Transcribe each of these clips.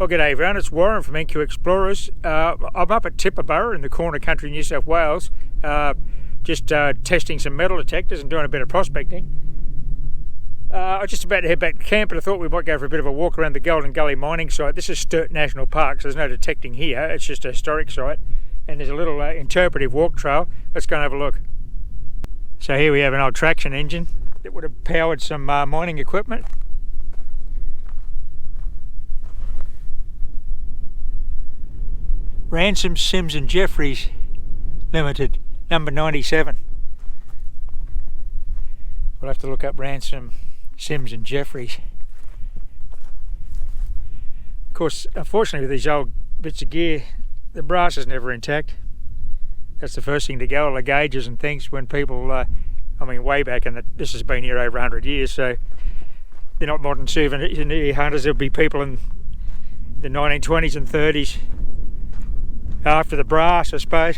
Well, g'day everyone, it's Warren from NQ Explorers. I'm up at Tibooburra in the Corner Country, New South Wales, just testing some metal detectors and doing a bit of prospecting. I was just about to head back to camp, but I thought we might go for a bit of a walk around the Gully mining site. This is Sturt National Park, so there's no detecting here, it's just a historic site, and there's a little interpretive walk trail. Let's go and have a look. So here we have an old traction engine that would have powered some mining equipment. Ransom, Sims and Jeffries Limited, number 97. We'll have to look up Ransom, Sims and Jeffries. Of course, unfortunately with these old bits of gear, the brass is never intact. That's the first thing to go, all the gauges and things when people, I mean way back, and this has been here over 100 years, so they're not modern souvenir hunters. There'll be people in the 1920s and 30s after the brass, I suppose.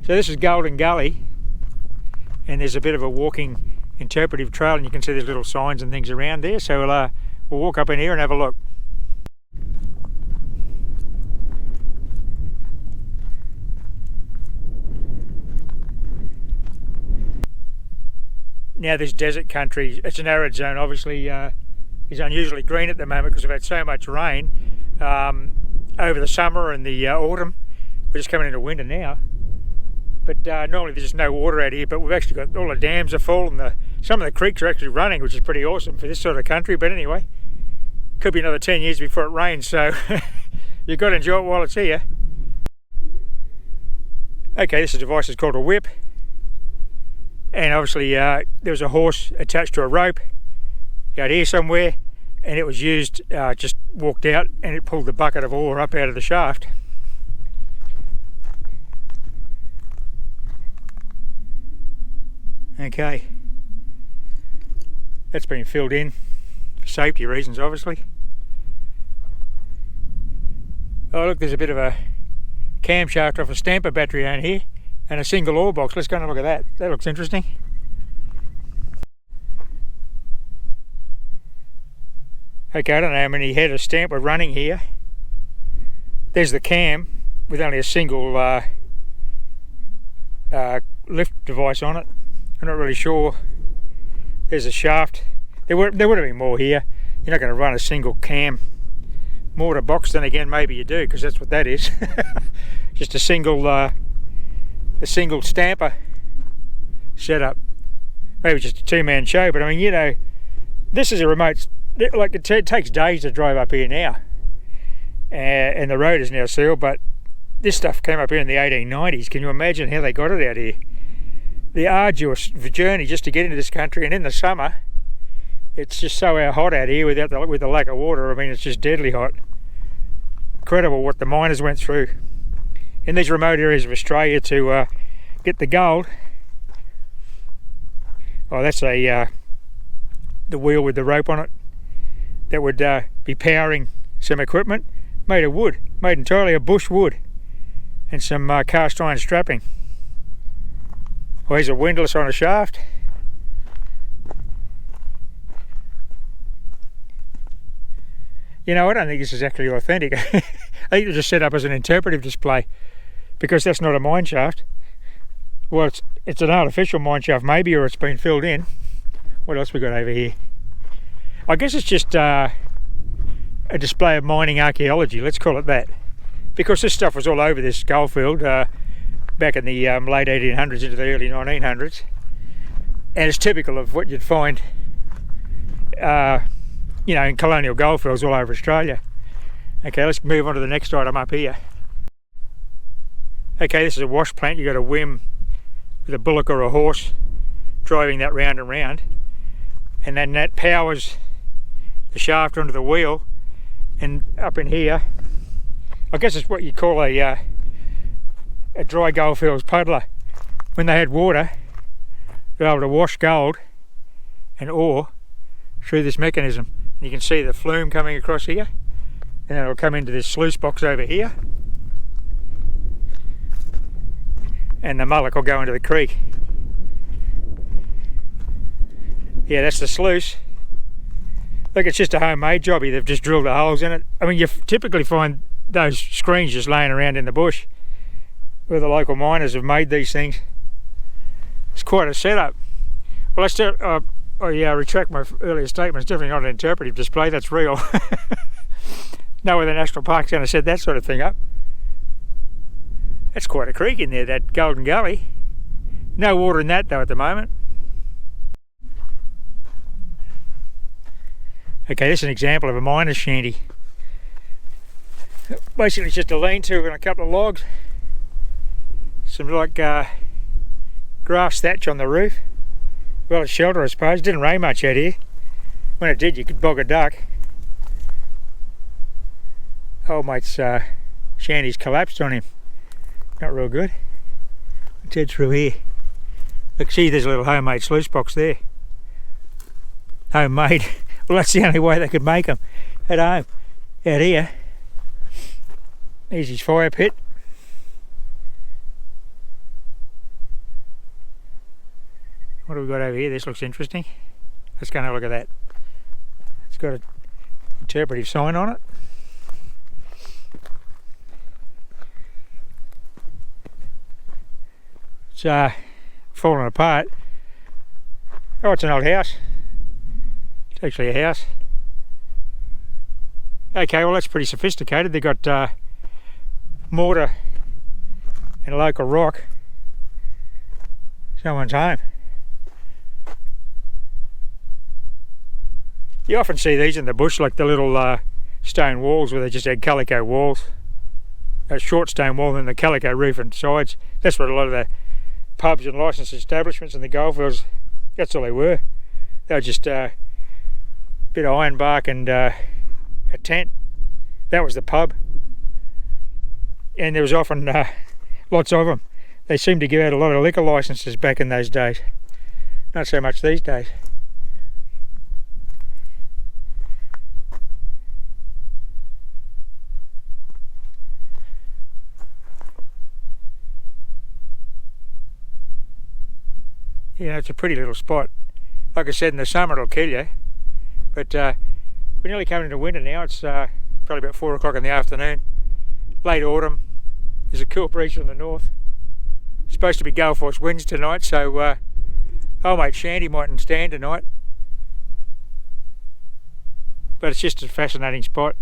So this is Gully, and there's a bit of a walking interpretive trail, and you can see there's little signs and things around there. So we'll walk up in here and have a look. Now this desert country, it's an arid zone, obviously is unusually green at the moment because we've had so much rain over the summer and the autumn. We're just coming into winter now, but normally there's just no water out here, but we've actually got all the dams are full, and some of the creeks are actually running, which is pretty awesome for this sort of country. But anyway, could be another 10 years before it rains, so you've got to enjoy it while it's here. Okay, this device is called a whip, and obviously there was a horse attached to a rope out here somewhere, and it was used, just walked out and it pulled the bucket of ore up out of the shaft. Okay, that's been filled in for safety reasons, obviously. Oh look, there's a bit of a camshaft off a stamper battery down here and a single ore box. Let's go and have a look at that. That looks interesting. Okay, I don't know how many head of stamp we're running here. There's the cam with only a single lift device on it. I'm not really sure. There's a shaft. There would have been more here. You're not going to run a single cam mortar box. Then again, maybe you do, because that's what that is. Just a single stamper setup. Maybe just a two-man show. But I mean, you know, this is a remote. Like it takes days to drive up here now, and the road is now sealed, but this stuff came up here in the 1890s. Can you imagine how they got it out here? The arduous journey just to get into this country, and in the summer it's just so hot out here with the lack of water. I mean, it's just deadly hot. Incredible what the miners went through in these remote areas of Australia to get the gold. Oh, that's the wheel with the rope on it that would be powering some equipment made of wood, made entirely of bush wood, and some cast iron strapping. Well, here's a windlass on a shaft. You know, I don't think this is actually authentic. I think it was just set up as an interpretive display, because that's not a mine shaft. Well, it's an artificial mine shaft maybe, or it's been filled in. What else we got over here? I guess it's just a display of mining archaeology, let's call it that, because this stuff was all over this goldfield back in the late 1800s into the early 1900s, and it's typical of what you'd find you know, in colonial goldfields all over Australia. Okay, let's move on to the next item up here. Okay, this is a wash plant. You've got a whim with a bullock or a horse driving that round and round, and then that powers the shaft onto the wheel. And up in here, I guess it's what you call a dry goldfields puddler. When they had water, they were able to wash gold and ore through this mechanism. And you can see the flume coming across here, and then it'll come into this sluice box over here, and the mullock will go into the creek. Yeah, that's the sluice. Like it's just a homemade jobby. They've just drilled the holes in it. I mean, you typically find those screens just laying around in the bush where the local miners have made these things. It's quite a setup. Well, I retract my earlier statement. It's definitely not an interpretive display. That's real. No way the National Park's going to set that sort of thing up. That's quite a creek in there, that Golden Gully. No water in that though at the moment. Okay, this is an example of a miner's shanty. Basically it's just a lean-to and a couple of logs. Some like grass thatch on the roof. Well, it's shelter I suppose. It didn't rain much out here. When it did you could bog a duck. Old mate's shanty's collapsed on him. Not real good. Let's head through here. Look, see there's a little homemade sluice box there. Homemade. Well, that's the only way they could make them at home. Out here. There's his fire pit. What have we got over here? This looks interesting. Let's go and have a look at that. It's got an interpretive sign on it. It's falling apart. Oh, it's an old house. It's actually a house. Okay, well that's pretty sophisticated. They've got mortar and local rock. Someone's home. You often see these in the bush, like the little stone walls where they just had calico walls. A short stone wall and the calico roof and sides. That's what a lot of the pubs and licensed establishments in the goldfields, that's all they were. They were just a bit of iron bark and a tent. That was the pub. And there was often lots of them. They seemed to give out a lot of liquor licenses back in those days. Not so much these days. Yeah, it's a pretty little spot. Like I said, in the summer it'll kill you, but we're nearly coming into winter now. It's probably about 4 o'clock in the afternoon. Late autumn. There's a cool breeze from the north. It's supposed to be gale force winds tonight, so old mate Shanty mightn't stand tonight. But it's just a fascinating spot.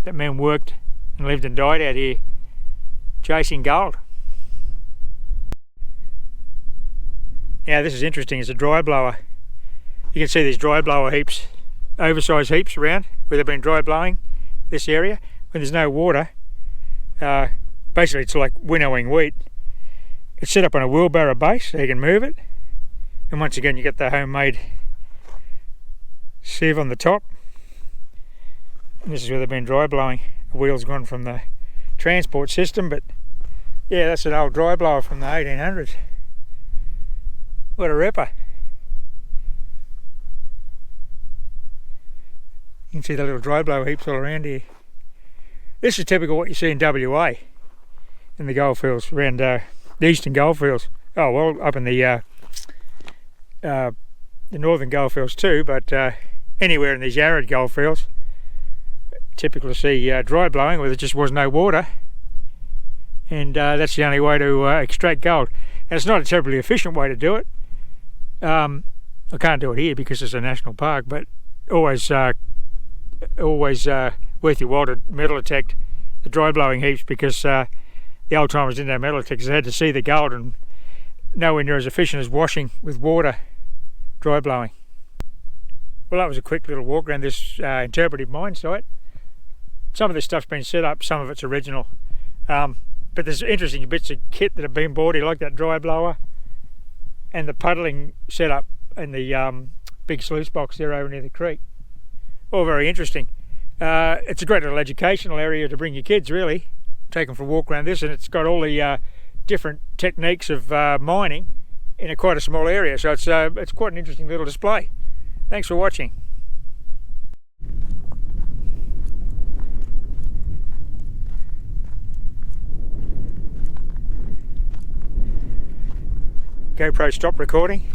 That men worked and lived and died out here chasing gold. Now this is interesting, it's a dry blower. You can see these dry blower heaps, oversized heaps around where they've been dry blowing this area. When there's no water, basically it's like winnowing wheat. It's set up on a wheelbarrow base so you can move it. And once again you get the homemade sieve on the top. And this is where they've been dry blowing. The wheel's gone from the transport system, but yeah, that's an old dry blower from the 1800s. What a ripper. You can see the little dry blow heaps all around here. This is typical what you see in WA, in the goldfields, around the eastern goldfields. Oh well, up in the northern goldfields too, but anywhere in these arid goldfields, typical to see dry blowing where there just was no water, and that's the only way to extract gold. And it's not a terribly efficient way to do it. I can't do it here because it's a national park, but always worth your while to metal detect the dry blowing heaps, because the old timers didn't have metal detectors. They had to see the gold, and nowhere near as efficient as washing with water dry blowing. Well, that was a quick little walk around this interpretive mine site. Some of this stuff's been set up, some of it's original, but there's interesting bits of kit that have been bought here, like that dry blower and the puddling setup in the big sluice box there over near the creek. All very interesting. It's a great little educational area to bring your kids, really. Take them for a walk around this, and it's got all the different techniques of mining in quite a small area, so it's quite an interesting little display. Thanks for watching. GoPro stop recording.